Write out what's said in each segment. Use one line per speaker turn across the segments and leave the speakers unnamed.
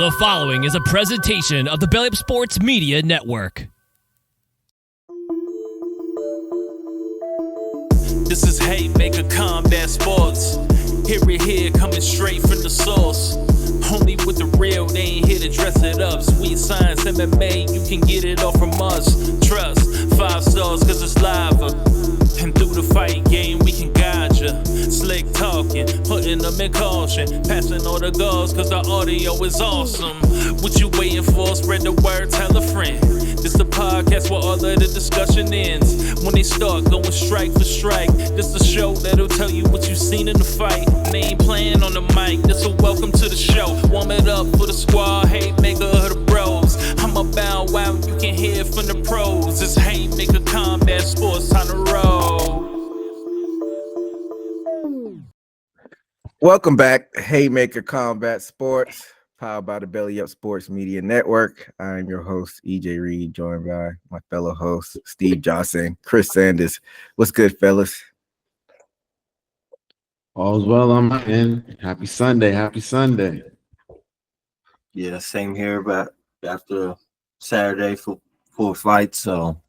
The following is a presentation of the Beterbiev Sports Media Network.
This is Haymaker Combat Sports. Hear it here, coming straight from the source. Only with the real, they ain't here to dress it up. Sweet Science MMA, you can get it all from us. Trust, 5 stars cause it's live. And through the fight game, we can guide ya. Slick talking, putting them in caution. Passing all the goals cause the audio is awesome. What you waiting for? Spread the word, tell a friend. This the podcast where all of the discussion ends. When they start going strike for strike, this the show that'll tell you what you seen in the fight. They ain't playing on the mic, this a welcome to the show. Warm it up for the squad, Haymaker of the bros. I'm a bow wow, you can hear from the pros. It's Haymaker Combat Sports, time to roll.
Welcome back, Haymaker Combat Sports, powered by the Belly Up Sports Media Network. I'm your host, EJ Reed, joined by my fellow hosts, Steve Johnson, Chris Sanders. What's good, fellas?
All's well on my end. Happy Sunday. Happy Sunday.
Yeah, same here, but after Saturday full fight, so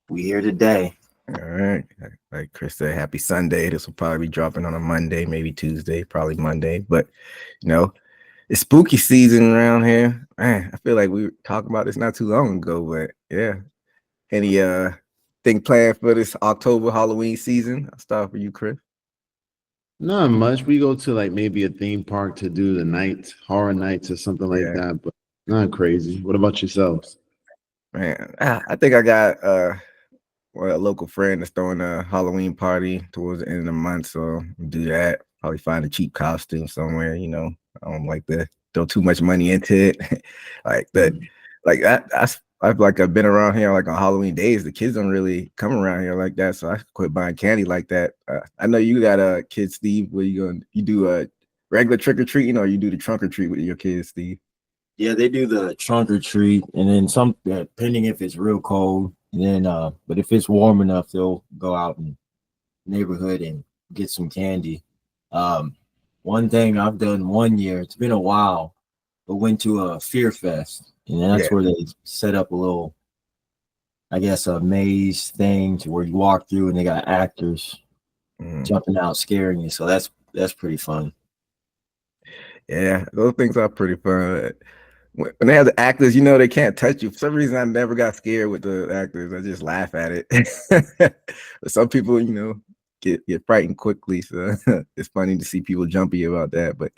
we here today.
All right. Like Chris said, happy Sunday. This will probably be dropping on a Monday, maybe Tuesday, probably Monday. But, you know, it's spooky season around here. Man, I feel like we were talking about this not too long ago, but yeah. Any thing planned for this October Halloween season? I'll start for you, Chris.
Not much. We go to like maybe a theme park to do the night, horror nights or something like that, but not crazy. What about yourselves?
Man, I think I got a local friend that's throwing a Halloween party towards the end of the month, so we'll do that. Probably find a cheap costume somewhere, you know. I don't like to throw too much money into it. Like that, like that. I've been around here like on Halloween days. The kids don't really come around here like that, so I quit buying candy like that. I know you got a kid, Steve. Where you do a regular trick or treating, or you do the trunk or treat with your kids, Steve?
Yeah, they do the trunk or treat, and then some, depending if it's real cold. And then, but if it's warm enough, they'll go out in the neighborhood and get some candy. One thing I've done one year, it's been a while, but went to a Fear Fest, and that's where they set up a little, I guess, a maze thing to where you walk through, and they got actors jumping out, scaring you. So that's pretty fun.
Yeah, those things are pretty fun. When they have the actors, you know, they can't touch you. For some reason, I never got scared with the actors. I just laugh at it. Some people, you know, get frightened quickly. So it's funny to see people jumpy about that. But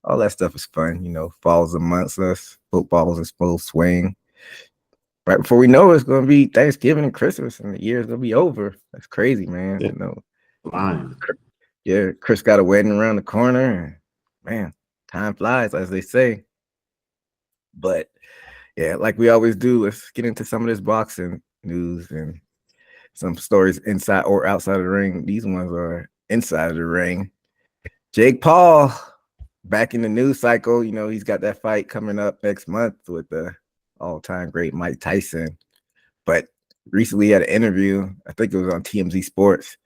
all that stuff is fun. You know, fall's amongst us. Football's in full swing. Right before we know it, it's going to be Thanksgiving and Christmas, and the year's going to be over. That's crazy, man.
Yeah.
You know,
Fine.
yeah, Chris got a wedding around the corner. And, man, time flies, as they say. But yeah, like we always do, let's get into some of this boxing news and some stories inside or outside of the ring. These ones are inside of the ring. Jake Paul back in the news cycle. You know, he's got that fight coming up next month with the all-time great Mike Tyson. But recently he had an interview, I think it was on TMZ Sports,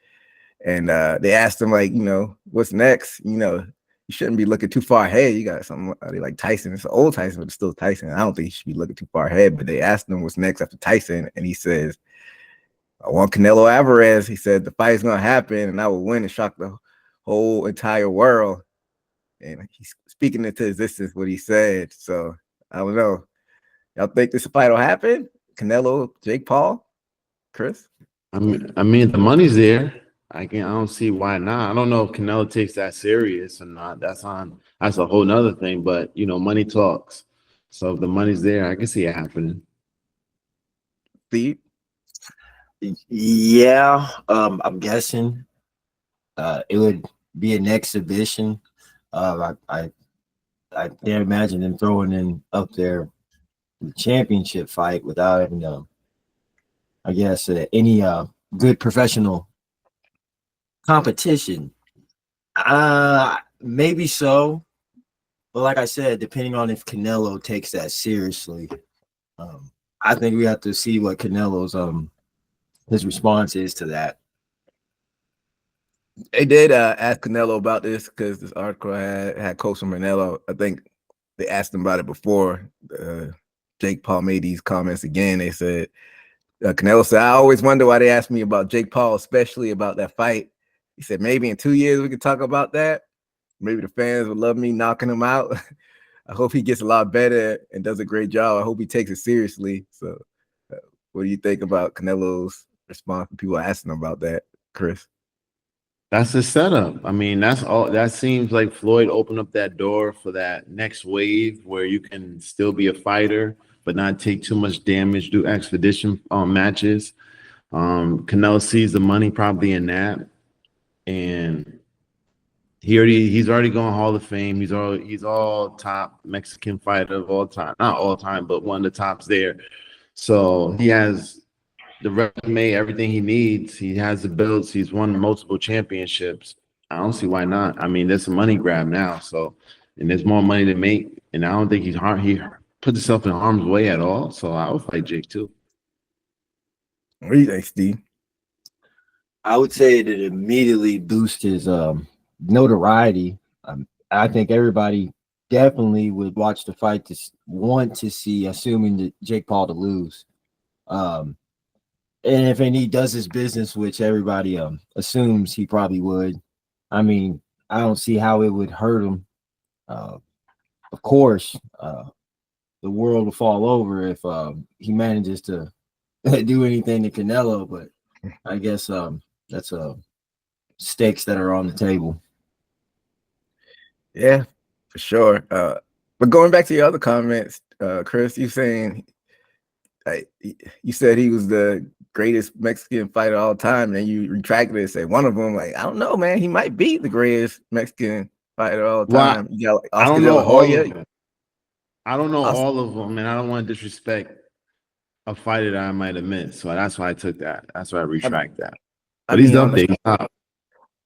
and they asked him, like, you know, what's next? You know, you shouldn't be looking too far ahead. You got something like Tyson. It's an old Tyson, but it's still Tyson. I don't think you should be looking too far ahead. But they asked him what's next after Tyson, and he says, I want Canelo Alvarez. He said the fight is going to happen, and I will win and shock the whole entire world. And he's speaking into existence what he said. So I don't know. Y'all think this fight will happen? Canelo, Jake Paul, Chris?
I mean, the money's there. I don't see why not. I don't know if Canelo takes that serious or not. That's a whole nother thing. But you know, money talks. So if the money's there, I can see it happening.
Steve?
Yeah, I'm guessing it would be an exhibition. I can't imagine them throwing in up there the championship fight without having, I guess, any good professional competition. Maybe so, but like I said, depending on if Canelo takes that seriously, I think we have to see what Canelo's his response is to that.
They did ask Canelo about this because this article had quotes from Canelo. I think they asked him about it before. Jake Paul made these comments again. They said, Canelo said, I always wonder why they asked me about Jake Paul, especially about that fight. He said, maybe in 2 years we could talk about that. Maybe the fans would love me knocking him out. I hope he gets a lot better and does a great job. I hope he takes it seriously. So what do you think about Canelo's response when people asking him about that, Chris?
That's the setup. I mean, that's all. That seems like Floyd opened up that door for that next wave where you can still be a fighter but not take too much damage, do expedition matches. Canelo sees the money probably in that, and he's already gone Hall of Fame. He's all top Mexican fighter of all time, not all time, but one of the tops there. So he has the resume, everything he needs. He has the builds. He's won multiple championships. I don't see why not. I mean, there's a money grab now, so and there's more money to make. And I don't think he put himself in harm's way at all. So I would fight Jake too.
What do you think, Steve?
I would say that it immediately boosts his notoriety. I think everybody definitely would watch the fight to want to see, assuming that Jake Paul to lose. And if he does his business, which everybody assumes he probably would, I mean, I don't see how it would hurt him. Of course, the world will fall over if he manages to do anything to Canelo, but I guess that's stakes that are on the table.
Yeah, for sure. But going back to your other comments, Chris, you saying you said he was the greatest Mexican fighter of all time, and then you retracted it and said one of them. Like, I don't know, man. He might be the greatest Mexican fighter of all time. You got like
I
Oscar
don't
De
know
La
all of
Hoya.
them. I don't know all of them, and I don't want to disrespect a fighter that I might have missed. So that's why I took that. That's why I retract that. But he's up there.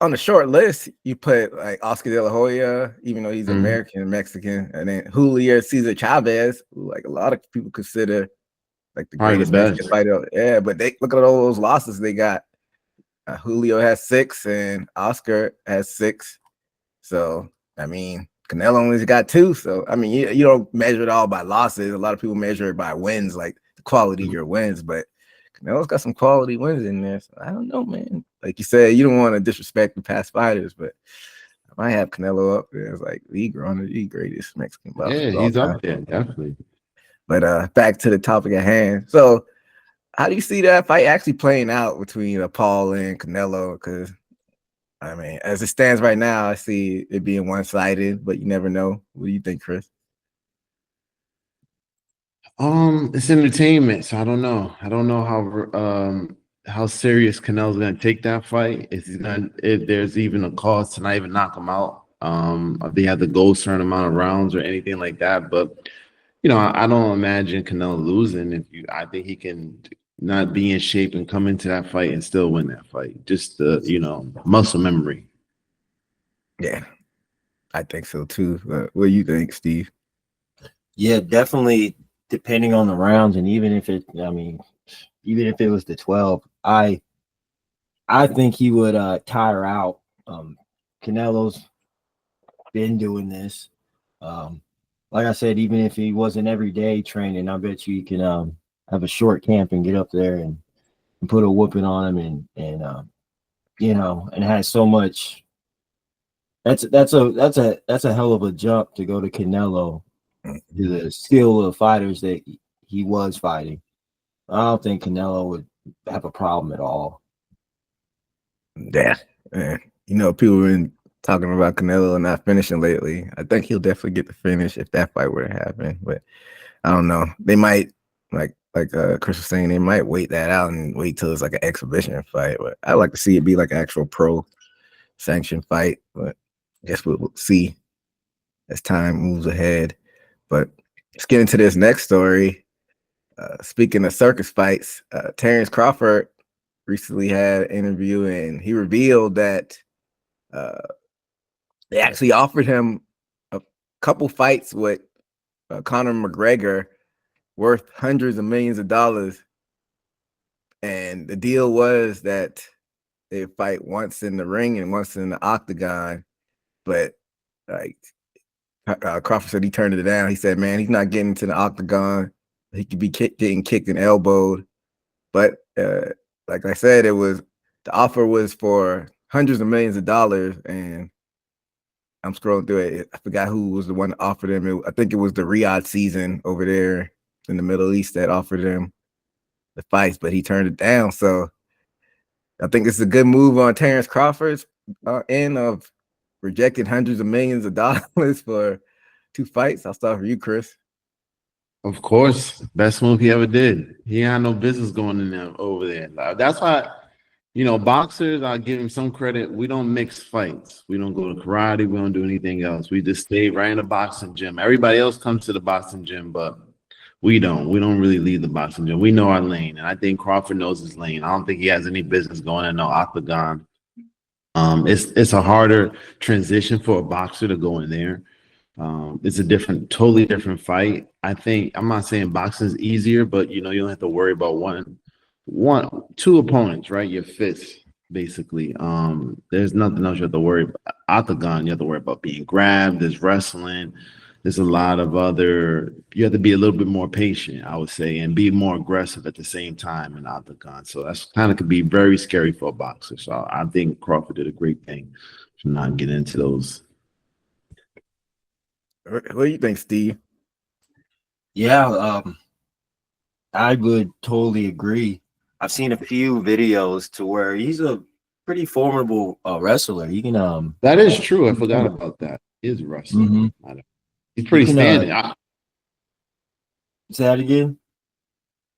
On the short list, you put like Oscar De La Hoya, even though he's American and Mexican, and then Julio Cesar Chavez, who like a lot of people consider like the greatest Mexican fighter. Yeah, but they look at all those losses they got. Julio has 6 and Oscar has 6. So I mean, Canelo only's got 2. So I mean, you don't measure it all by losses. A lot of people measure it by wins, like the quality of your wins, but Canelo's got some quality wins in there. So I don't know, man. Like you said, you don't want to disrespect the past fighters, but I might have Canelo up there as like the greatest Mexican boxer.
Yeah, he's up there, definitely.
But back to the topic at hand. So how do you see that fight actually playing out between Paul and Canelo? Because I mean, as it stands right now, I see it being one-sided, but you never know. What do you think, Chris?
It's entertainment, so I don't know. I don't know how serious Canelo's gonna take that fight. If there's even a cause to not even knock him out. If they have to go a certain amount of rounds or anything like that. But I don't imagine Canelo losing. I think he can not be in shape and come into that fight and still win that fight. Just the muscle memory.
Yeah, I think so too. What do you think, Steve?
Yeah, definitely. Depending on the rounds, and even if it was the 12, I think he would tire out. Canelo's been doing this. Like I said, even if he wasn't every day training, I bet you can have a short camp and get up there and put a whooping on him, and has so much. That's a hell of a jump to go to Canelo. To the skill of fighters that he was fighting. I don't think Canelo would have a problem at all.
Yeah. People have been talking about Canelo not finishing lately. I think he'll definitely get the finish if that fight were to happen. But I don't know. They might, like Chris was saying, they might wait that out and wait till it's like an exhibition fight. But I'd like to see it be like an actual pro sanctioned fight. But I guess we'll see as time moves ahead. But let's get into this next story. Speaking of circus fights, Terrence Crawford recently had an interview, and he revealed that they actually offered him a couple fights with Conor McGregor worth hundreds of millions of dollars. And the deal was that they fight once in the ring and once in the octagon. But like Crawford said he turned it down. He said, man, he's not getting to the octagon. He could be getting kicked and elbowed. But like I said, the offer was for hundreds of millions of dollars, and I'm scrolling through it. I forgot who was the one that offered him. I think it was the Riyadh season over there in the Middle East that offered him the fights, but he turned it down. So I think it's a good move on Terrence Crawford's end of rejecting hundreds of millions of dollars for 2 fights. I'll start for you, Chris.
Of course, best move he ever did. He had no business going in there over there. That's why, boxers, I'll give him some credit. We don't mix fights. We don't go to karate. We don't do anything else. We just stay right in the boxing gym. Everybody else comes to the boxing gym, but we don't. We don't really leave the boxing gym. We know our lane, and I think Crawford knows his lane. I don't think he has any business going in no octagon. It's a harder transition for a boxer to go in there. It's a totally different fight. I think I'm not saying boxing is easier, but you don't have to worry about two opponents, right? Your fists, basically. There's nothing else you have to worry about. Octagon, you have to worry about being grabbed. There's wrestling. There's a lot of you have to be a little bit more patient, I would say, and be more aggressive at the same time in octagon. So that's kind of could be very scary for a boxer. So I think Crawford did a great thing to not get into those.
What do you think, Steve?
Yeah, I would totally agree. I've seen a few videos to where he's a pretty formidable wrestler. He can
That is true. I forgot about that. He is a wrestler.
Mm-hmm.
He's pretty standing.
Say that again?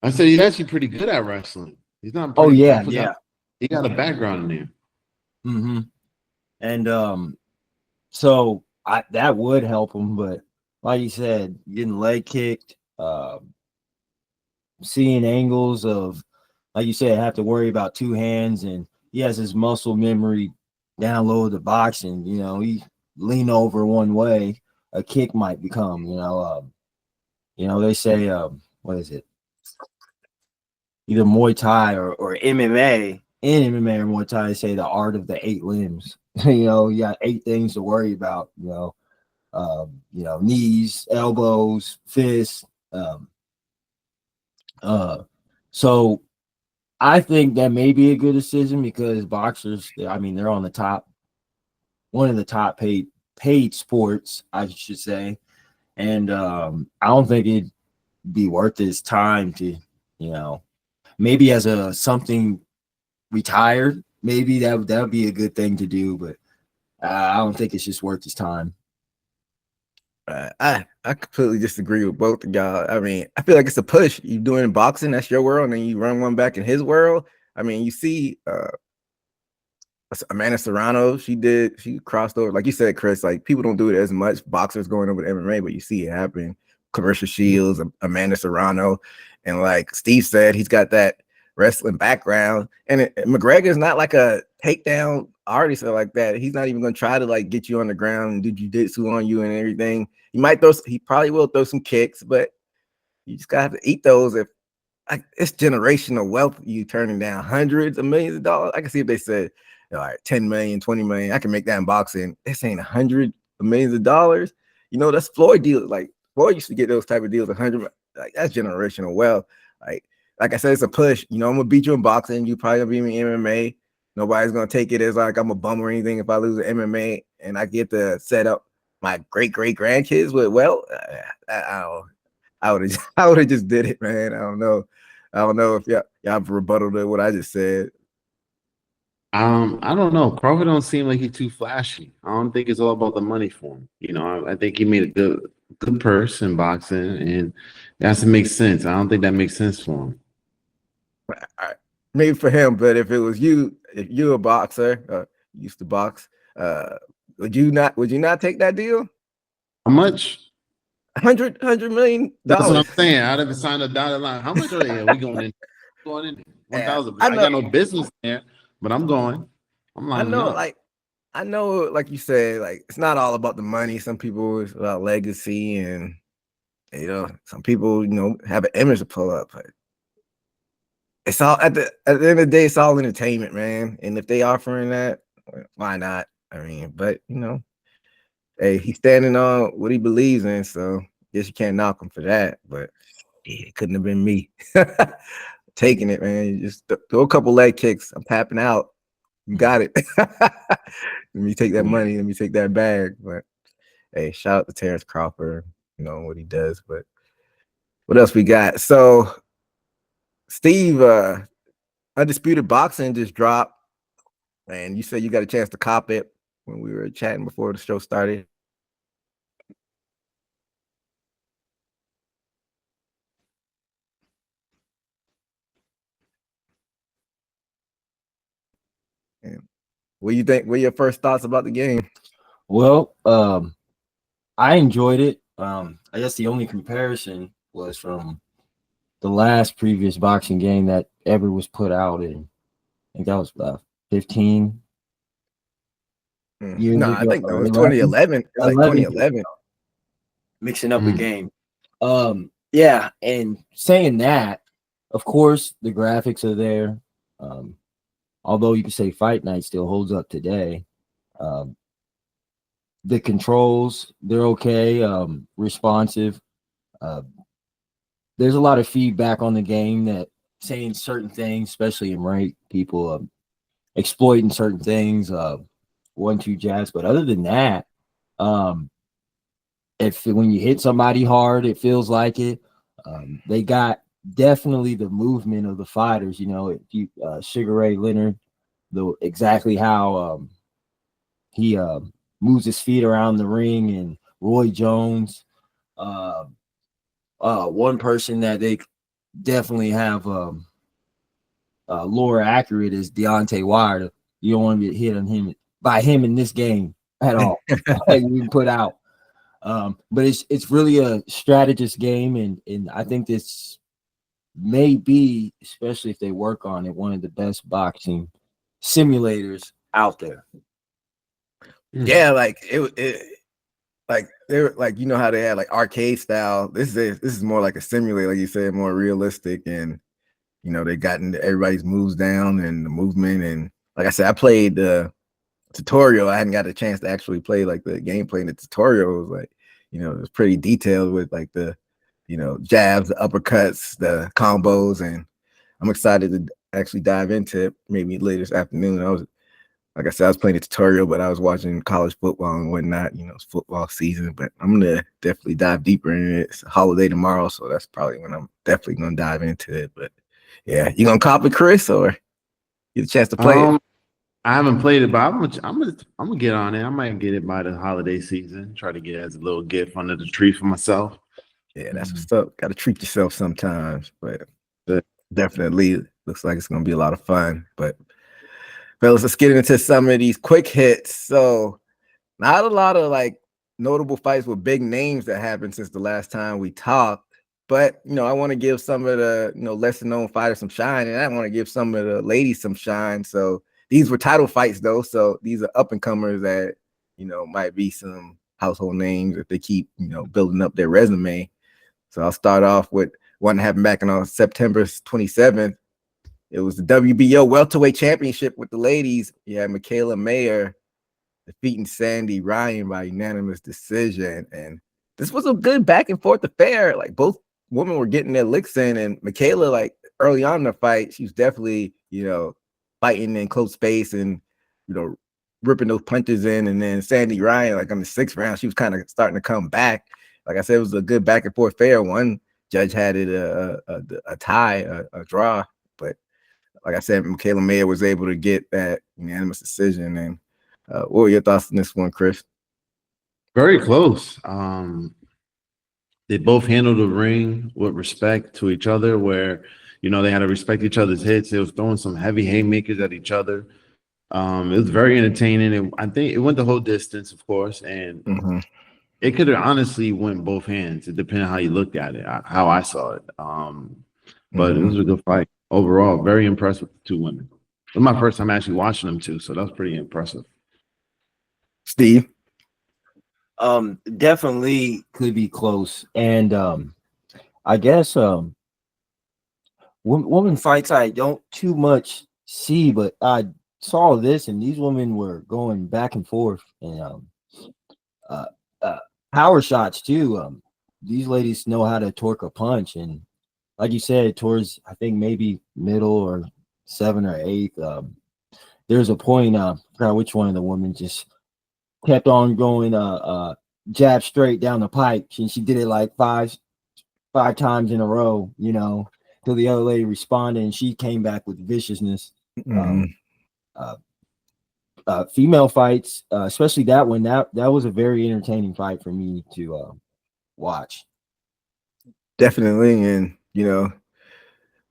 I said he's actually pretty good at wrestling. He's not.
Oh yeah, yeah.
He got a background in there.
Mm-hmm. And so that would help him, but like you said, getting leg kicked, seeing angles of, like you said, have to worry about 2 hands, and he has his muscle memory down low to boxing. He lean over one way, a kick might become. They say, what is it? Either Muay Thai or MMA. In MMA or Muay Thai, they say the art of the 8 limbs. You got 8 things to worry about. Knees, elbows, fists. So I think that may be a good decision because boxers, they're on the top, one of the top paid sports, I should say. And I don't think it'd be worth his time to, maybe as something retired, maybe that would be a good thing to do, but I don't think it's just worth his time.
I completely disagree with both of y'all. I feel like it's a push. You doing boxing, that's your world, and then you run one back in his world. You see Amanda Serrano, she crossed over. Like you said, Chris, like people don't do it as much, boxers going over to MMA, but you see it happen. Commercial Shields, Amanda Serrano, and like Steve said, he's got that wrestling background. And McGregor's not like a takedown artist or like that. He's not even going to try to like get you on the ground and do jiu-jitsu on you and everything. He probably will throw some kicks, but you just gotta have to eat those. If it's generational wealth, you turning down hundreds of millions of dollars. I can see if they said, all right, 10 million, 20 million, I can make that in boxing. They're saying 100 millions of dollars. That's Floyd deal. Like Floyd used to get those type of deals, 100. Like that's generational wealth. Like I said, it's a push. I'm gonna beat you in boxing. You probably gonna beat me in MMA. Nobody's gonna take it as like I'm a bum or anything if I lose an MMA and I get to set up my great grandkids with I would have just did it, man. I don't know if y'all rebuttal to what I just said.
I don't know. Crawford don't seem like he's too flashy. I don't think it's all about the money for him. I think he made a good purse in boxing, and that has to make sense. I don't think that makes sense for him.
Maybe for him, but if it was you, if you're a boxer, used to box, would you not take that deal?
How much?
$100 million.
That's what I'm saying. I'd have signed a dotted line. How much are they? We going in? 1,000. I got no business there, but I'm going. I'm lining up.
I know, like you said, like it's not all about the money. Some people it's about legacy, and some people have an image to pull up. But it's all at the end of the day, it's all entertainment, man. And if they offering that, why not? But hey, he's standing on what he believes in, so guess you can't knock him for that. But yeah, it couldn't have been me taking it, man. You just throw a couple leg kicks. I'm tapping out. You got it. Let me take that money. Let me take that bag. But hey, shout out to Terrence Crawford. You know what he does. But what else we got? So Steve, Undisputed Boxing just dropped, and you said you got a chance to cop it when we were chatting before the show started. And what do you think? What are your first thoughts about the game?
Well, I enjoyed it. I guess the only comparison was from the last previous boxing game that ever was put out in, I think that was 15 years
No,
ago.
I think it was 2011. It was like 2011.
Mixing up a game. Yeah, and saying that, of course, the graphics are there. Although you can say Fight Night still holds up today. The controls, they're okay, responsive. There's a lot of feedback on the game that saying certain things, especially in rank, people exploiting certain things, 1-2 jabs. But other than that, if when you hit somebody hard, it feels like it. They got definitely the movement of the fighters. You know, if you Sugar Ray Leonard, exactly how he moves his feet around the ring, and Roy Jones. One person that they definitely have lore accurate is Deontay Wilder. You don't want to get hit on him by him in this game at all. Like we put out. But it's really a strategist game, and I think this may be, especially if they work on it, one of the best boxing simulators out there.
Yeah, like it like they're like, you know how they had like arcade style. This is more like a simulator, like you said, more realistic, and you know they gotten everybody's moves down and the movement. And like I said, I played the tutorial. I hadn't got a chance to actually play like the gameplay in the tutorial. It was like, you know, it was pretty detailed with like the, you know, jabs, the uppercuts, the combos, and I'm excited to actually dive into it maybe later this afternoon. I was, like I said, I was playing the tutorial, but I was watching college football and whatnot. You know, it's football season, but I'm gonna definitely dive deeper in it. It's a holiday tomorrow, so that's probably when I'm definitely gonna dive into it. But yeah, you gonna copy Chris or get a chance to play it?
I haven't played it, but I'm gonna get on it. I might get it by the holiday season. Try to get it as a little gift under the tree for myself.
Yeah, that's what's up. Got to treat yourself sometimes, but definitely looks like it's gonna be a lot of fun. But fellas, let's get into some of these quick hits. So, not a lot of like notable fights with big names that happened since the last time we talked. But you know, I want to give some of the lesser known fighters some shine, and I want to give some of the ladies some shine. So these were title fights though, so these are up and comers that might be some household names if they keep building up their resume. So I'll start off with one that happened back on September 27th. It was the WBO welterweight championship with the ladies. Yeah, Michaela Mayer defeating Sandy Ryan by unanimous decision, and this was a good back and forth affair. Like both women were getting their licks in, and Michaela, like early on in the fight, she was definitely fighting in close space and ripping those punches in. And then Sandy Ryan, like on the 6th round, she was kind of starting to come back. Like I said, it was a good back and forth affair. One judge had it a tie, a draw, but like I said, Michaela Mayer was able to get that unanimous decision. And what were your thoughts on this one, Chris?
Very close. They both handled the ring with respect to each other, where they had to respect each other's hits. They was throwing some heavy haymakers at each other. It was very entertaining, and I think it went the whole distance, of course, and it could have honestly went both hands. It depended on how you looked at it, how I saw it. But it was a good fight overall. Very impressed with the two women. It was my first time actually watching them too, so that was pretty impressive.
Steve?
Definitely could be close. And I guess women fights I don't too much see, but I saw this, and these women were going back and forth, and uh, uh, power shots too. These ladies know how to torque a punch, and like you said, towards I think maybe middle or 7 or 8, there's a point. I forgot which one of the women just kept on going, jab straight down the pipe, and she did it like five times in a row, till the other lady responded, and she came back with viciousness.
Mhm.
Female fights, especially that one, that was a very entertaining fight for me to watch.
Definitely, and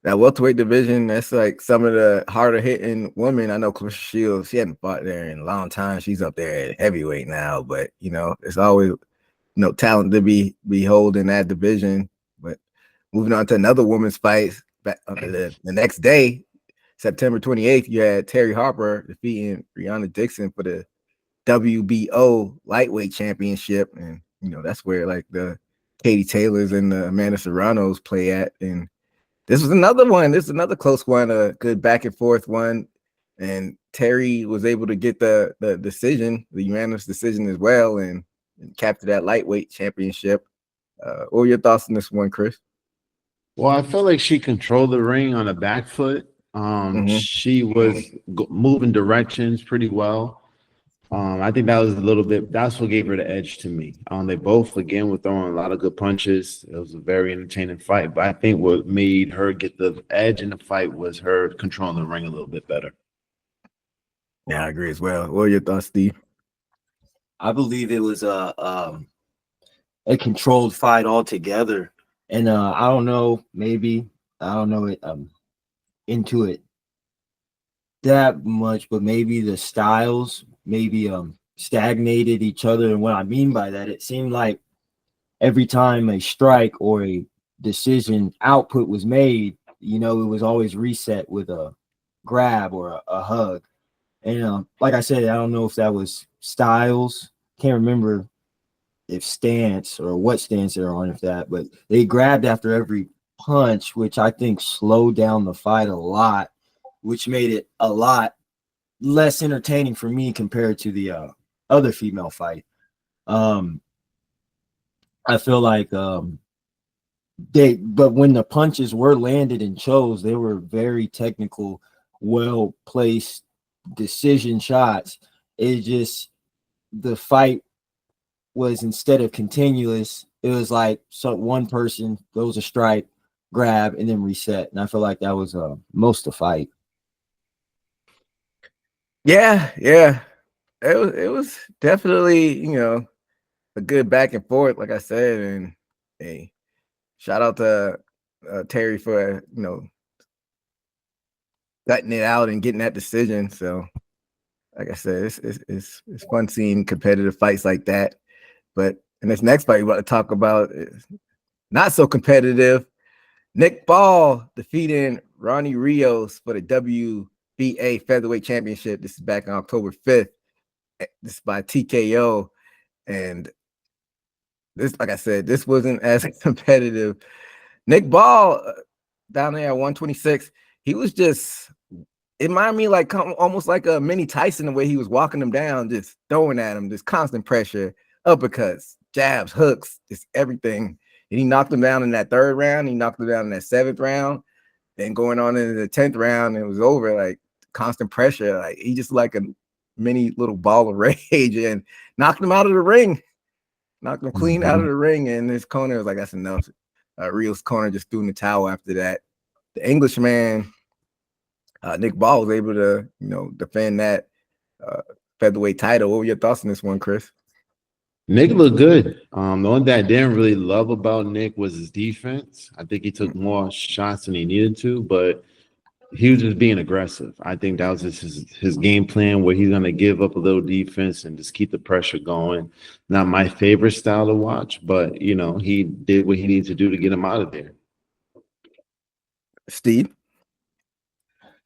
that welterweight division, that's like some of the harder hitting women. I know Clarissa Shields, she hadn't fought there in a long time. She's up there at heavyweight now, but it's always talent to be holding that division. But moving on to another women's fight, the next day, September 28th, you had Terry Harper defeating Brianna Dixon for the WBO lightweight championship, and that's where like the Katie Taylors and the Amanda Serranos play at. And this was another one. This is another close one, a good back and forth one. And Terry was able to get the decision, the unanimous decision as well, and capture that lightweight championship. What were your thoughts on this one, Chris?
Well, I felt like she controlled the ring on a back foot. She was moving directions pretty well. I think that was that's what gave her the edge to me. They both, again, were throwing a lot of good punches. It was a very entertaining fight, but I think what made her get the edge in the fight was her controlling the ring a little bit better.
Yeah, I agree as well. What are your thoughts, Steve?
I believe it was a controlled fight altogether. And I don't know, maybe I don't know it into it that much, but maybe the styles maybe stagnated each other. And what I mean by that, it seemed like every time a strike or a decision output was made, it was always reset with a grab or a hug. And like I said, I don't know if that was styles. Can't remember if stance or what stance they're on, but they grabbed after every punch, which I think slowed down the fight a lot, which made it a lot less entertaining for me compared to the other female fight. I feel like but when the punches were landed and chose, they were very technical, well placed decision shots. It just, the fight was, instead of continuous, it was like one person goes a strike, grab, and then reset. And I feel like that was most of the fight.
Yeah. It was definitely, a good back and forth, like I said. And hey, shout out to Terry for, gutting it out and getting that decision. So, like I said, it's fun seeing competitive fights like that. But in this next fight we're about to talk about is not so competitive. Nick Ball defeating Ronnie Rios for the WBA featherweight championship. This is back on October 5th. This is by TKO. And this, like I said, this wasn't as competitive. Nick Ball down there at 126, he was just, it reminded me like almost like a mini Tyson, the way he was walking him down, just throwing at him, just constant pressure, uppercuts, jabs, hooks, just everything. And he knocked him down in that 3rd round. He knocked him down in that 7th round. Then going on into the 10th round, it was over. Like constant pressure. Like he just like a mini little ball of rage and knocked him out of the ring. Knocked him clean out of the ring. And his corner was like, that's enough. Rios' corner just threw in the towel after that. The Englishman, Nick Ball, was able to, defend that featherweight title. What were your thoughts on this one, Chris?
Nick looked good. The one that I didn't really love about Nick was his defense. I think he took more shots than he needed to, but he was just being aggressive. I think that was just his game plan, where he's going to give up a little defense and just keep the pressure going. Not my favorite style to watch, but, he did what he needed to do to get him out of there.
Steve?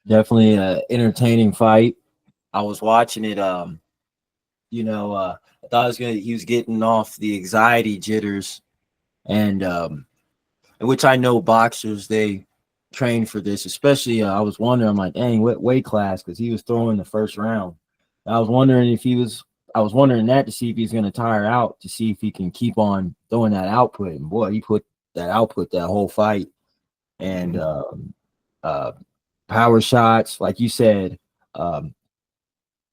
Definitely an entertaining fight. I was watching it. I thought he was getting off the anxiety jitters, and which I know boxers, they train for this. Especially, I was wondering, I'm like, dang, what weight class? Because he was throwing the 1st round. I was wondering if he was I was wondering that to see if he's going to tire out, to see if he can keep on throwing that output. And boy, he put that output that whole fight. And power shots, like you said,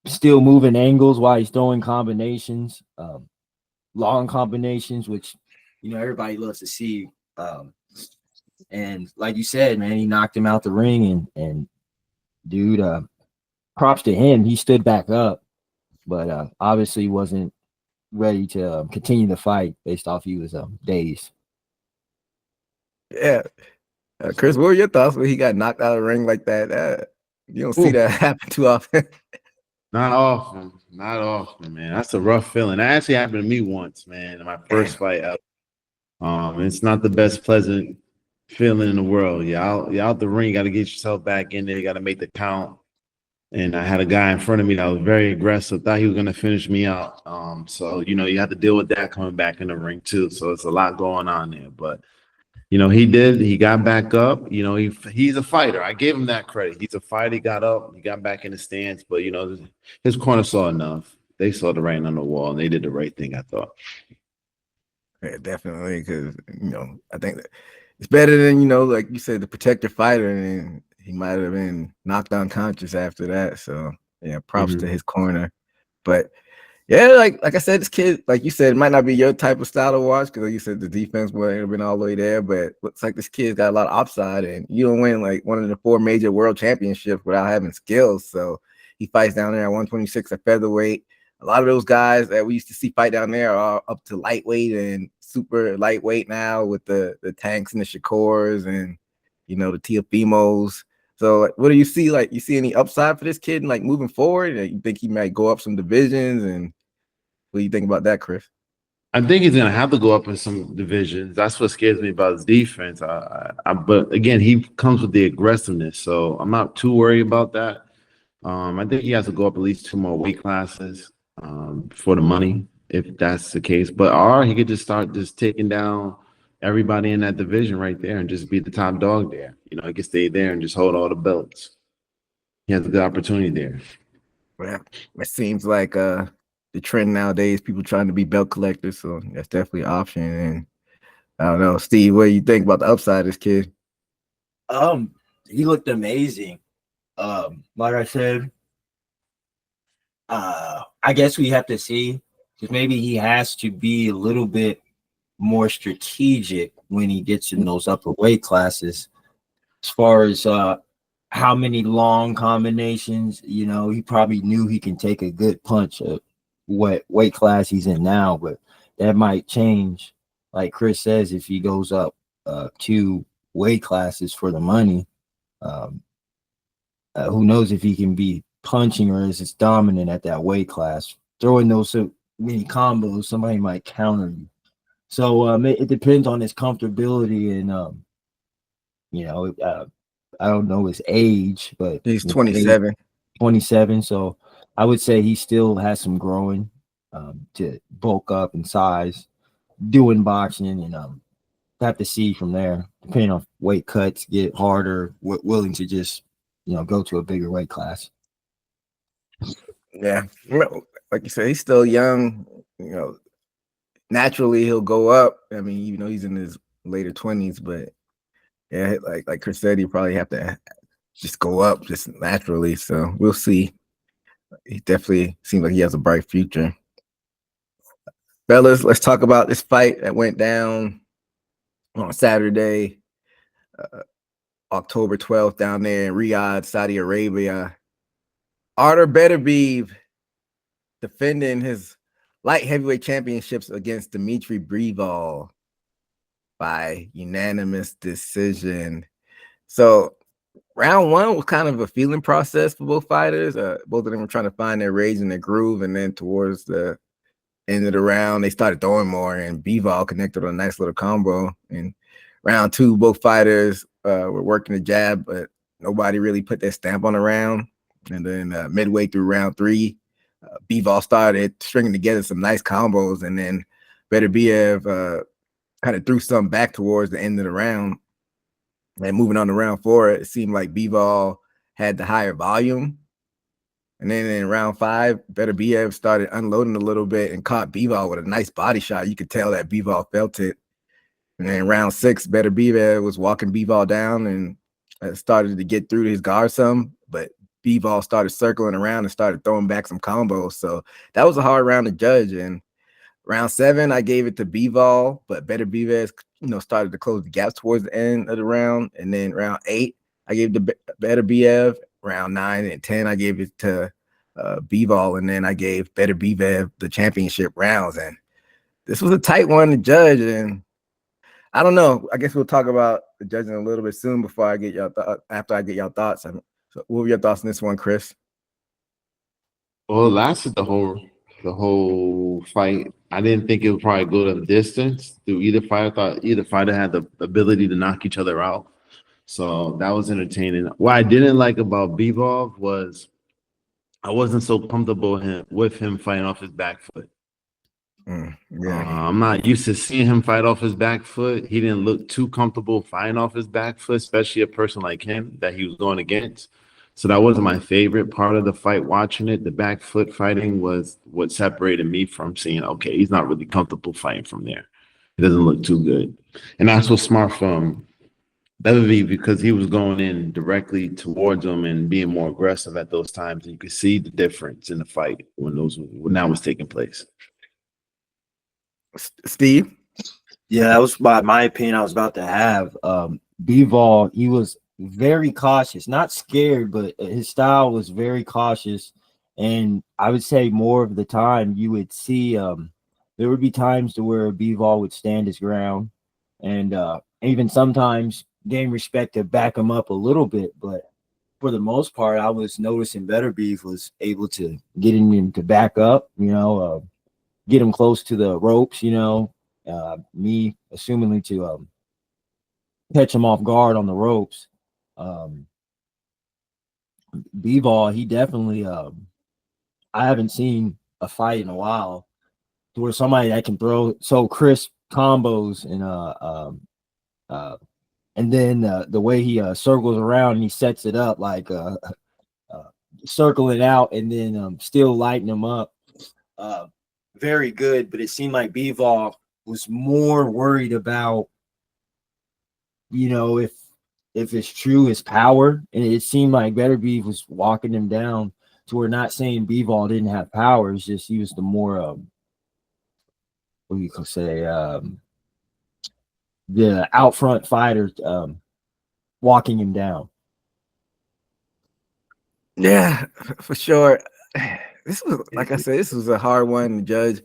still moving angles while he's throwing combinations, long combinations, which everybody loves to see. And like you said, man, he knocked him out the ring, and dude, props to him. He stood back up, but obviously wasn't ready to continue the fight based off he was dazed.
Yeah. Chris, what were your thoughts when he got knocked out of the ring like that? You don't see that happen too often.
Not often, man. That's a rough feeling. That actually happened to me once, man, in my first fight out. It's not the best pleasant feeling in the world. You're out the ring, you got to get yourself back in there, you got to make the count. And I had a guy in front of me that was very aggressive, thought he was going to finish me out. So, you have to deal with that coming back in the ring too. So it's a lot going on there. But, he got back up. He's a fighter. I gave him that credit. He's a fighter. He got up, he got back in the stance. But, his corner saw enough. They saw the writing on the wall, and they did the right thing, I thought.
Yeah, definitely, because, I think that it's better than, like you said, to protect your fighter, and he might have been knocked unconscious after that. So, yeah, props to his corner. But, yeah, like I said, this kid, like you said, it might not be your type of style to watch because, like you said, the defense wouldn't have been all the way there. But looks like this kid's got a lot of upside, and you don't win like one of the 4 major world championships without having skills. So he fights down there at 126 at featherweight. A lot of those guys that we used to see fight down there are up to lightweight and super lightweight now with the Tanks and the Shakors and, the Teofimos. So what do you see? Like, you see any upside for this kid and like moving forward? You think he might go up some divisions? And what do you think about that, Chris?
I think he's going to have to go up in some divisions. That's what scares me about his defense. But again, he comes with the aggressiveness, so I'm not too worried about that. I think he has to go up at least 2 more weight classes for the money, if that's the case. But he could just start taking down everybody in that division right there and just be the top dog there. He can stay there and just hold all the belts. He has a good opportunity there.
Well, it seems like the trend nowadays, people trying to be belt collectors, so that's definitely an option. And I don't know, Steve, what do you think about the upside of this kid?
He looked amazing. Like I said, I guess we have to see, because maybe he has to be a little bit more strategic when he gets in those upper weight classes, as far as how many long combinations. He probably knew he can take a good punch at what weight class he's in now, but that might change, like Chris says, if he goes up 2 weight classes for the money. Who knows if he can be punching or is it dominant at that weight class. Throwing those so many combos, somebody might counter you. So it depends on his comfortability and I don't know his age, but
he's 27.
27. So I would say he still has some growing to bulk up in size, doing boxing, and have to see from there, depending on weight cuts, get harder, willing to just go to a bigger weight class.
Yeah, like you said, he's still young. Naturally he'll go up. I mean, he's in his later 20s, but yeah, like Chris said, he probably have to just go up just naturally. So we'll see. He definitely seems like he has a bright future. Fellas, let's talk about this fight that went down on Saturday, October 12th, down there in Riyadh, Saudi Arabia. Artur Beterbiev defending his light heavyweight championships against Dmitry Bivol by unanimous decision. So round 1 was kind of a feeling process for both fighters. Both of them were trying to find their rage and their groove, and then towards the end of the round, they started throwing more, and Bivol connected on a nice little combo. In round 2, both fighters were working the jab, but nobody really put their stamp on the round. And then midway through round 3, Bivol started stringing together some nice combos, and then Beterbiev kind of threw some back towards the end of the round. And moving on to round 4, it seemed like Bivol had the higher volume, And then in round 5, Beterbiev started unloading a little bit and caught Bivol with a nice body shot. You could tell that Bivol felt it. And then in round 6, Beterbiev was walking Bivol down and started to get through to his guard some, but Bivol started circling around and started throwing back some combos. So that was a hard round to judge. And round 7, I gave it to Bivol, but Beterbiev, started to close the gaps towards the end of the round. And then round 8, I gave it to Beterbiev. Round 9 and 10, I gave it to Bivol, and then I gave Beterbiev the championship rounds. And this was a tight one to judge. And I don't know. I guess we'll talk about the judging a little bit soon before I get after I get y'all thoughts. So what were your thoughts on this one, Chris?
Well, it lasted the whole fight. I didn't think it would probably go to the distance through either fighter. I thought either fighter had the ability to knock each other out. So that was entertaining. What I didn't like about Bivol was I wasn't so comfortable with him fighting off his back foot. I'm not used to seeing him fight off his back foot. He didn't look too comfortable fighting off his back foot, especially a person like him that he was going against. So that wasn't my favorite part of the fight watching it. The back foot fighting was what separated me from seeing, okay, he's not really comfortable fighting from there. It doesn't look too good. And that's what's smart from Beterbiev, because he was going in directly towards him and being more aggressive at those times. And you could see the difference in the fight when that was taking place.
Steve?
Yeah, that was my opinion I was about to have. Bivol, he was very cautious, not scared, but his style was very cautious. And I would say more of the time you would see there would be times to where Bivol would stand his ground and even sometimes gain respect to back him up a little bit. But for the most part, I was noticing Beterbiev was able to get him to back up, get him close to the ropes, me assumingly to catch him off guard on the ropes. Bivol, he definitely I haven't seen a fight in a while where somebody that can throw so crisp combos and then the way he circles around and he sets it up like circling out and then still lighting him up. Very good, but it seemed like Bivol was more worried about, if it's true, his power. And it seemed like Beterbiev was walking him down to where, not saying Bivol didn't have power, it's just he was the more, what you could say, the out front fighter walking him down.
Yeah, for sure. This was, like I said, this was a hard one to judge.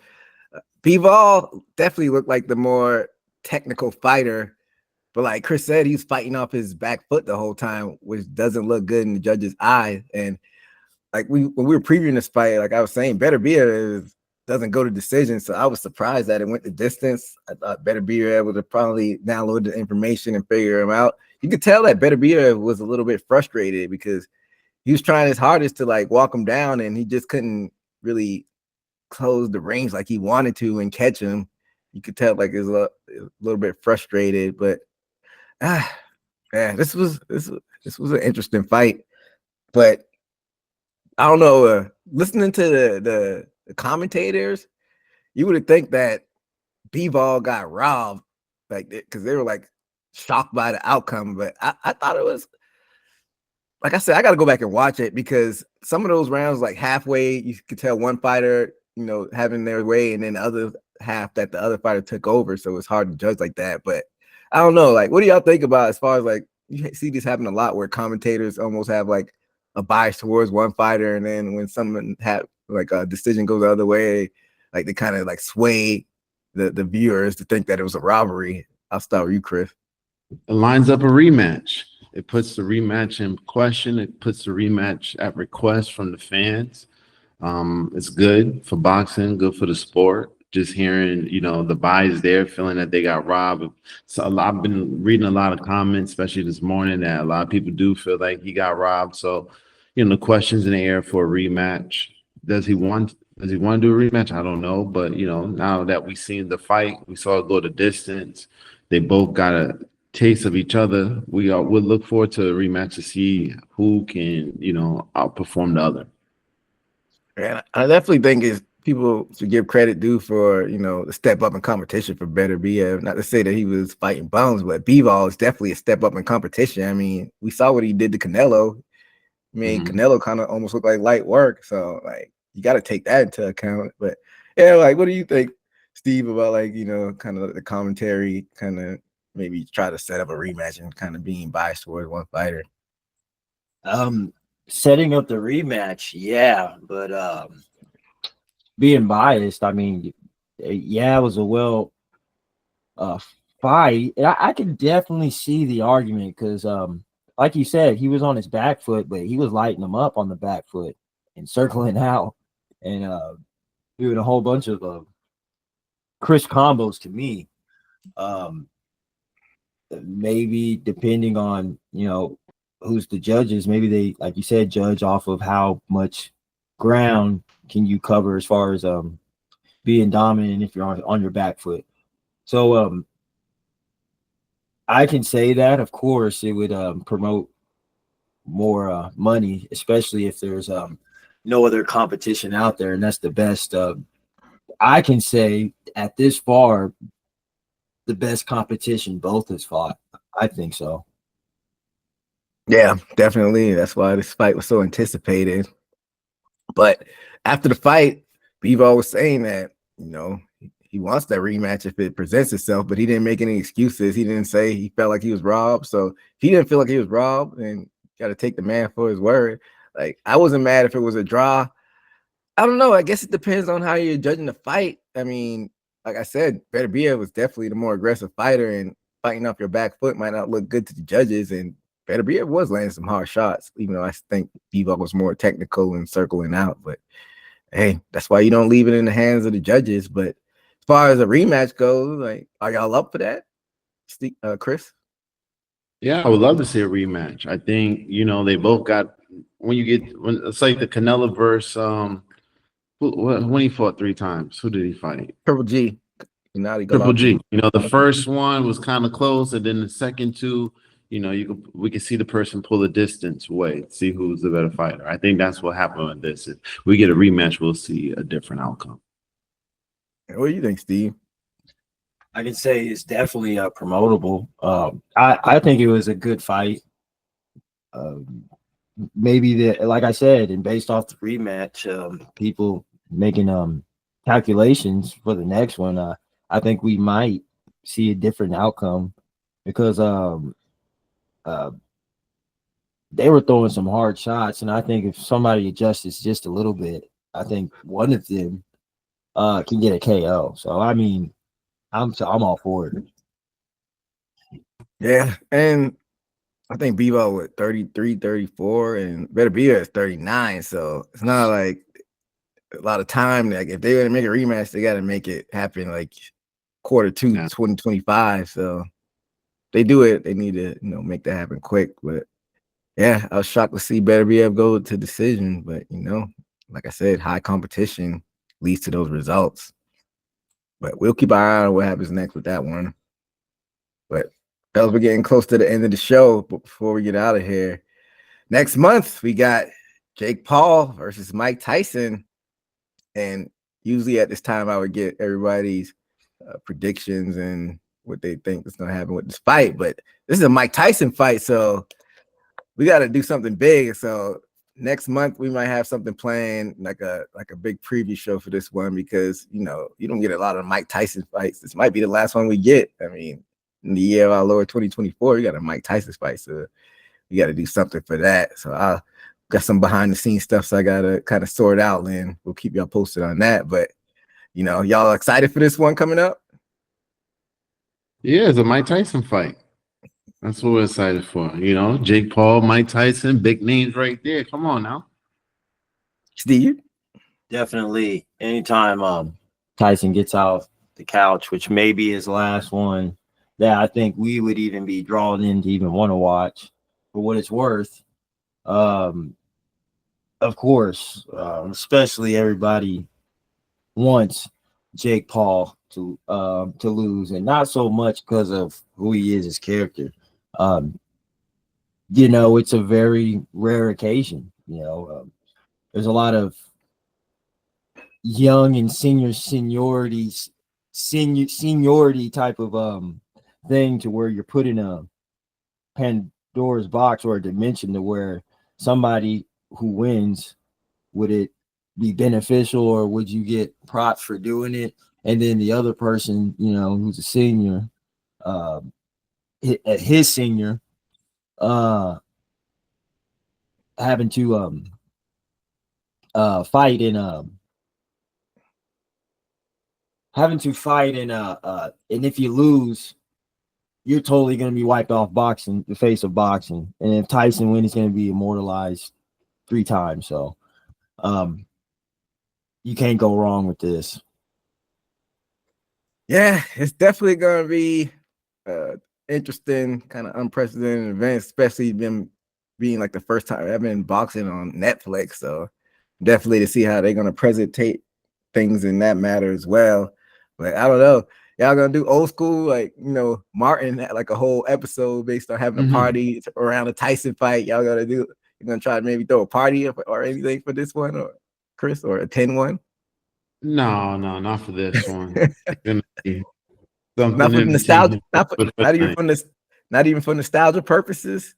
Bivol definitely looked like the more technical fighter, but like Chris said, he's fighting off his back foot the whole time, which doesn't look good in the judge's eye. And like when we were previewing this fight, like I was saying, Beterbiev doesn't go to decision, so I was surprised that it went the distance. I thought Beterbiev would have probably downloaded the information and figure him out. You could tell that Beterbiev was a little bit frustrated because he was trying his hardest to like walk him down, and he just couldn't really close the range like he wanted to and catch him. You could tell like he was a little bit frustrated, but this was an interesting fight. But I don't know. Listening to the commentators, you would think that Bivol got robbed, like because they were like shocked by the outcome. But I thought it was. Like I said, I got to go back and watch it because some of those rounds, like halfway, you could tell one fighter, having their way, and then the other half that the other fighter took over. So it's hard to judge like that. But I don't know. Like, what do y'all think about as far as like you see this happen a lot where commentators almost have like a bias towards one fighter, and then when someone have like a decision goes the other way, like they kind of like sway the viewers to think that it was a robbery. I'll start with you, Chris.
It lines up a rematch. It puts the rematch in question. It puts the rematch at request from the fans. It's good for boxing, good for the sport. Just hearing, the bias there, feeling that they got robbed. So I've been reading a lot of comments, especially this morning, that a lot of people do feel like he got robbed. So, the question's in the air for a rematch. Does he want to do a rematch? I don't know. But, now that we've seen the fight, we saw it go the distance. They both got a taste of each other. We'll look forward to a rematch to see who can, outperform the other.
And I definitely think is people should give credit due for, the step up in competition for Beterbiev. Not to say that he was fighting bums, but Bivol is definitely a step up in competition. I mean, we saw what he did to Canelo. I mean, Canelo kind of almost looked like light work. So, like, you got to take that into account. But, yeah, like, what do you think, Steve, about, like, kind of the commentary, kind of maybe try to set up a rematch and kind of being biased towards one fighter?
Setting up the rematch, yeah, but being biased, I mean, yeah, it was a fight. And I can definitely see the argument because, like you said, he was on his back foot, but he was lighting him up on the back foot and circling out and doing a whole bunch of Chris combos to me. Maybe depending on who's the judges, maybe they, like you said, judge off of how much ground can you cover as far as being dominant if you're on your back foot. So I can say that, of course, it would promote more money, especially if there's no other competition out there, and that's the best. I can say at this far, the best competition both has fought. I think so.
Yeah, definitely. That's why this fight was so anticipated. But after the fight, Bivol was saying that, he wants that rematch if it presents itself, but he didn't make any excuses. He didn't say he felt like he was robbed. So if he didn't feel like he was robbed, then got to take the man for his word. Like, I wasn't mad if it was a draw. I don't know. I guess it depends on how you're judging the fight. I mean, like I said, Beterbiev was definitely the more aggressive fighter, and fighting off your back foot might not look good to the judges. And Beterbiev was landing some hard shots, even though I think Bivol was more technical and circling out. But hey, that's why you don't leave it in the hands of the judges. But as far as a rematch goes, like, are y'all up for that, Chris?
Yeah, I would love to see a rematch. I think they both got when it's like the Canelo versus when he fought 3 times. Who did he fight?
Triple G.
Triple G. The first one was kind of close, and then the second two, we can see the person pull the distance away, see who's the better fighter. I think that's what happened with this. If we get a rematch, we'll see a different outcome.
What do you think, Steve?
I can say it's definitely promotable. I think it was a good fight. Maybe like I said, and based off the rematch, people making calculations for the next one, I think we might see a different outcome because they were throwing some hard shots, and I think if somebody adjusts just a little bit, I think one of them can get a KO. So I mean, I'm all for it.
Yeah, and I think Bivol with 33, 34, and Beterbiev is 39. So it's not like a lot of time. Like, if they're going to make a rematch, they got to make it happen like quarter 2, 2025. So they do it. They need to, make that happen quick. But yeah, I was shocked to see Beterbiev go to decision. But, like I said, high competition leads to those results. But we'll keep our eye on what happens next with that one. But fellas, we're getting close to the end of the show. But before we get out of here, next month we got Jake Paul versus Mike Tyson. And usually at this time, I would get everybody's predictions and what they think is going to happen with this fight. But this is a Mike Tyson fight, so we got to do something big. So next month we might have something planned, like a big preview show for this one, because you don't get a lot of Mike Tyson fights. This might be the last one we get. I mean, in the year of our Lord 2024, we got a Mike Tyson fight, so we got to do something for that. So I got some behind the scenes stuff, so I got to kind of sort out, Lynn. We'll keep y'all posted on that. But y'all excited for this one coming up?
Yeah, it's a Mike Tyson fight. That's what we're excited for. Jake Paul, Mike Tyson, big names right there. Come on now.
Steve?
Definitely. Anytime Tyson gets off the couch, which may be his last one, that I think we would even be drawn in to even want to watch. For what it's worth, of course, especially everybody wants Jake Paul to lose, and not so much because of who he is as character. It's a very rare occasion. There's a lot of young and seniority type of thing to where you're put in a Pandora's box or a dimension to where somebody who wins, would it be beneficial or would you get props for doing it? And then the other person, you know, who's a senior, his senior, having to fight in and if you lose, you're totally going to be wiped off boxing, the face of boxing. And if Tyson wins, he's going to be immortalized 3 times. So you can't go wrong with this.
Yeah, it's definitely going to be interesting, kind of unprecedented event, especially them being like the first time ever in boxing on Netflix. So definitely to see how they're going to presentate things in that matter as well. But I don't know. Y'all gonna do old school, like, you know, Martin had like a whole episode based on having a party around a Tyson fight. Y'all gonna do, you're gonna try to maybe throw a party or anything for this one, or Chris, or attend one?
No, not for this one. It's gonna be
Not for nostalgia, not even for nostalgia purposes.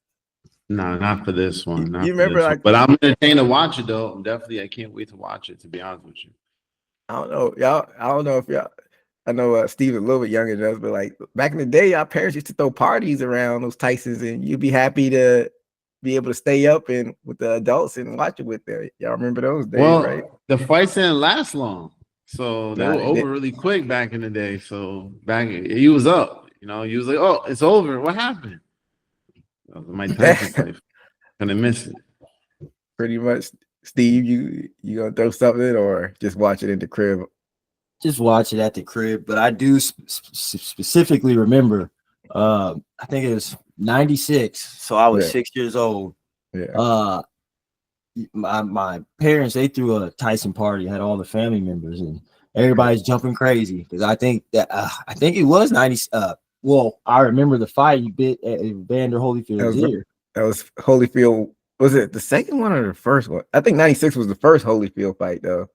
No, not for this one.
You remember, like,
but I'm entertained to watch it though. I can't wait to watch it, to be honest with you.
I don't know, y'all. I don't know if y'all. I know Steve's a little bit younger than us, but like back in the day, our parents used to throw parties around those Tysons, and you'd be happy to be able to stay up and with the adults and watch it with them. Y'all remember those days, right?
The fights didn't last long, so they were over really quick back in the day. So he was up, you know, he was like, "Oh, it's over. What happened?" That was my Tyson fight. Gonna miss it.
Pretty much, Steve. You gonna throw something or just watch it in the crib?
Just watch it at the crib, but I do specifically remember, I think it was 96, so I was 6 years old.
Yeah.
My parents, they threw a Tyson party, had all the family members, and everybody's jumping crazy because I think it was 90. Well, I remember the fight you bit at Vander Holyfield's ear.
That was Holyfield. Was it the second one or the first one? I think 96 was the first Holyfield fight, though.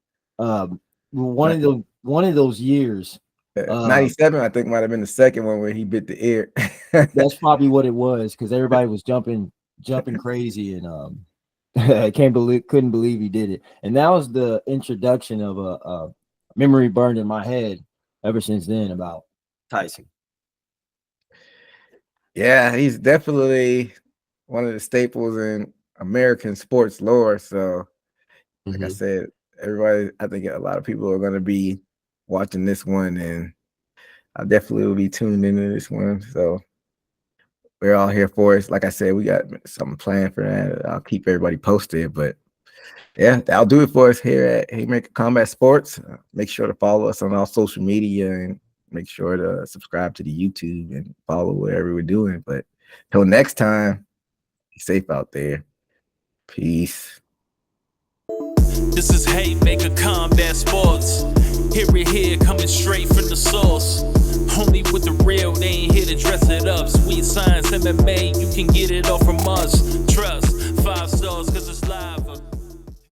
One of those years.
97, I think, might have been the second one where he bit the ear.
That's probably what it was, because everybody was jumping crazy, and I couldn't believe he did it. And that was the introduction of a memory burned in my head ever since then about Tyson.
Yeah, he's definitely one of the staples in American sports lore. So, like I said, everybody, I think a lot of people are going to be watching this one, and I definitely will be tuned into this one. So we're all here for it. Like I said, we got something planned for that. I'll keep everybody posted. But yeah, that'll do it for us here at Haymaker Combat Sports. Make sure to follow us on all social media, and make sure to subscribe to the YouTube and follow whatever we're doing. But till next time, be safe out there. Peace.
This is Haymaker Combat Sports. Here, coming straight from the source. Only with the real, they ain't here to dress it up. Sweet science, MMA, you can get it all from us. Trust, 5 stars, cause it's live.